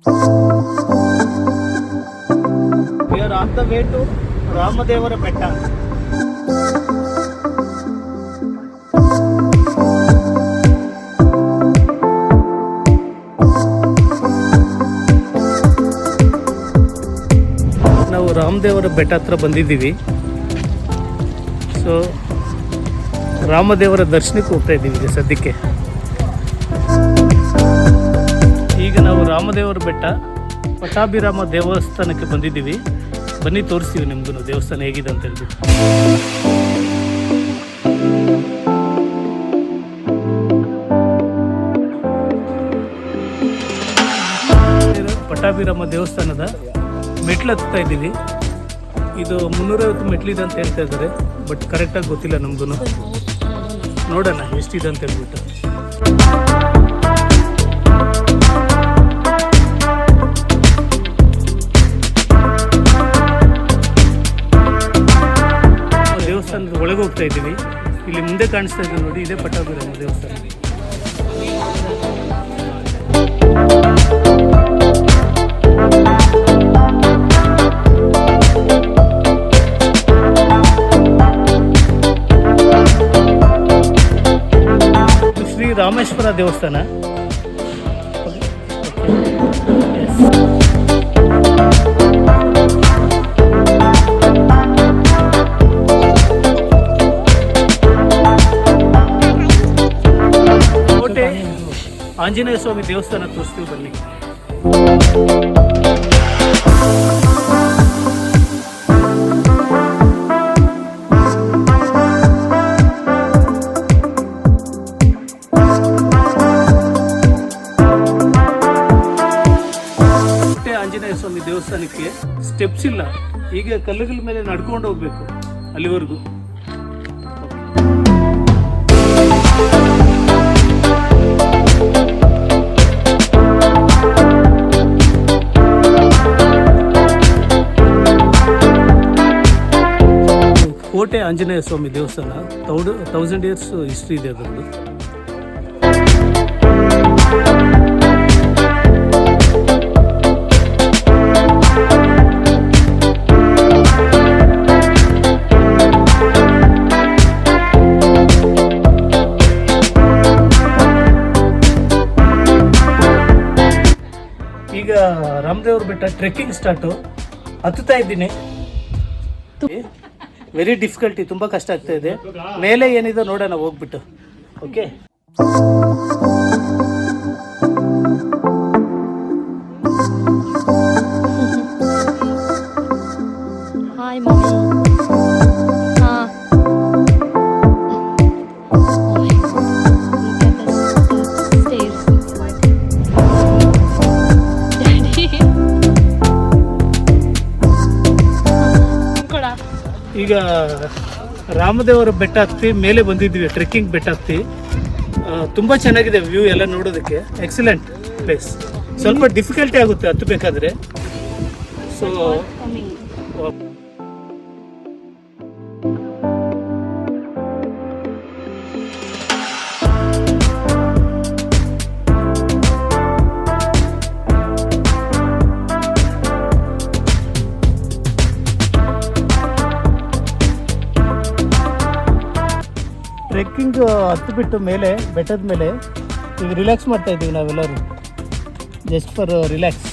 We are on the way to ರಾಮದೇವರ ಬೆಟ್ಟ. ನಾವು ರಾಮದೇವರ ಬೆಟ್ಟ ಹತ್ರ ಬಂದಿದ್ದೀವಿ. ಸೊ ರಾಮದೇವರ ದರ್ಶನಕ್ಕೆ ಹೋಗ್ತಾ ಇದ್ದೀವಿ ಈಗ ಸದ್ಯಕ್ಕೆ. ಈಗ ನಾವು ರಾಮದೇವರ ಬೆಟ್ಟ ಪಟ್ಟಾಭಿರಾಮ ದೇವಸ್ಥಾನಕ್ಕೆ ಬಂದಿದ್ದೀವಿ. ಬನ್ನಿ ತೋರಿಸ್ತೀವಿ ನಿಮ್ಗೂ ದೇವಸ್ಥಾನ ಹೇಗಿದೆ ಅಂತ ಹೇಳ್ಬಿಟ್ಟು. ಪಟ್ಟಾಭಿರಾಮ ದೇವಸ್ಥಾನದ ಮೆಟ್ಲು ಹತ್ತಾ ಇದ್ದೀವಿ. ಇದು 350 ಮೆಟ್ಲಿದೆ ಅಂತ ಹೇಳ್ತಾ ಇದ್ದಾರೆ, ಬಟ್ ಕರೆಕ್ಟಾಗಿ ಗೊತ್ತಿಲ್ಲ ನಮಗೂ. ನೋಡೋಣ ಎಷ್ಟಿದೆ ಅಂತ ಹೇಳ್ಬಿಟ್ಟು. ದೇವಸ್ಥಾನದ ಒಳಗೆ ಹೋಗ್ತಾ ಇದ್ದೀವಿ. ಇಲ್ಲಿ ಮುಂದೆ ಕಾಣಿಸ್ತಾ ಇದೆ ನೋಡಿ, ಇದೇ ಪಟ್ಟಾಭಿರಾಮ ದೇವಸ್ಥಾನ. ಶ್ರೀ ರಾಮೇಶ್ವರ ದೇವಸ್ಥಾನ. ಕೋಟೆ ಆಂಜನೇಯ ಸ್ವಾಮಿ ದೇವಸ್ಥಾನ ತೋರಿಸ್ತೀವಿ ಬನ್ನಿ. ಆಂಜನೇಯ ಸ್ವಾಮಿ ದೇವಸ್ಥಾನಕ್ಕೆ ಸ್ಟೆಪ್ಸ್ ಇಲ್ಲ, ಈಗ ಕಲ್ಲುಗಳ ಮೇಲೆ ನಡ್ಕೊಂಡು ಹೋಗ್ಬೇಕು ಅಲ್ಲಿವರೆಗೂ. ಕೋಟೆ ಆಂಜನೇಯ ಸ್ವಾಮಿ ದೇವಸ್ಥಾನ 1000 years ಹಿಸ್ಟ್ರಿ ಇದೆ ಅದರದ್ದು. ಈಗ ರಾಮದೇವ್ರ ಬೆಟ್ಟ ಟ್ರೆಕ್ಕಿಂಗ್ ಸ್ಟಾರ್ಟು. ಹತ್ತುತ್ತಾ ಇದ್ದೀನಿ. ವೆರಿ ಡಿಫಿಕಲ್ಟಿ, ತುಂಬ ಕಷ್ಟ ಆಗ್ತಾ ಇದೆ. ಮೇಲೆ ಏನಿದೆ ನೋಡೋಣ ಹೋಗ್ಬಿಟ್ಟು. Okay, hi mummy. ಈಗ ರಾಮದೇವರ ಬೆಟ್ಟ ಹತ್ತಿ ಮೇಲೆ ಬಂದಿದ್ದೀವಿ. ಟ್ರೆಕ್ಕಿಂಗ್ ಬೆಟ್ಟ ಹತ್ತಿ ತುಂಬ ಚೆನ್ನಾಗಿದೆ ವ್ಯೂ ಎಲ್ಲ ನೋಡೋದಕ್ಕೆ. Excellent place. ಸ್ವಲ್ಪ ಡಿಫಿಕಲ್ಟಿ ಆಗುತ್ತೆ ಹತ್ತಬೇಕಾದ್ರೆ. ಸೊ ಟ್ರೆಕ್ಕಿಂಗ್ ಹತ್ತು ಬಿಟ್ಟು ಮೇಲೆ ಬೆಟ್ಟದ ಮೇಲೆ ಈಗ ರಿಲ್ಯಾಕ್ಸ್ ಮಾಡ್ತಾ ಇದ್ದೀವಿ ನಾವೆಲ್ಲರೂ, ಜಸ್ಟ್ ಫಾರ್ ರಿಲ್ಯಾಕ್ಸ್.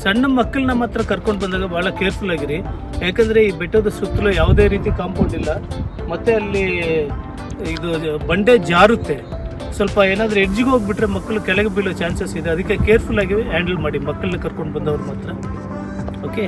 ಸಣ್ಣ ಮಕ್ಕಳು ನಮ್ಮ ಹತ್ರ ಕರ್ಕೊಂಡು ಬಂದಾಗ ಭಾಳ ಕೇರ್ಫುಲ್ ಆಗಿರಿ. ಯಾಕಂದರೆ ಈ ಬೆಟ್ಟದ ಸುತ್ತಲೂ ಯಾವುದೇ ರೀತಿ ಕಾಂಪೌಂಡ್ ಇಲ್ಲ, ಮತ್ತು ಅಲ್ಲಿ ಇದು ಬಂಡೆ ಜಾರುತ್ತೆ. ಸ್ವಲ್ಪ ಏನಾದರೂ ಎಡ್ಜಿಗೆ ಹೋಗ್ಬಿಟ್ರೆ ಮಕ್ಕಳು ಕೆಳಗೆ ಬೀಳೋ ಚಾನ್ಸಸ್ ಇದೆ. ಅದಕ್ಕೆ ಕೇರ್ಫುಲ್ ಆಗಿ ಹ್ಯಾಂಡಲ್ ಮಾಡಿ ಮಕ್ಕಳನ್ನ ಕರ್ಕೊಂಡು ಬಂದವ್ರು ಮಾತ್ರ. ಓಕೆ.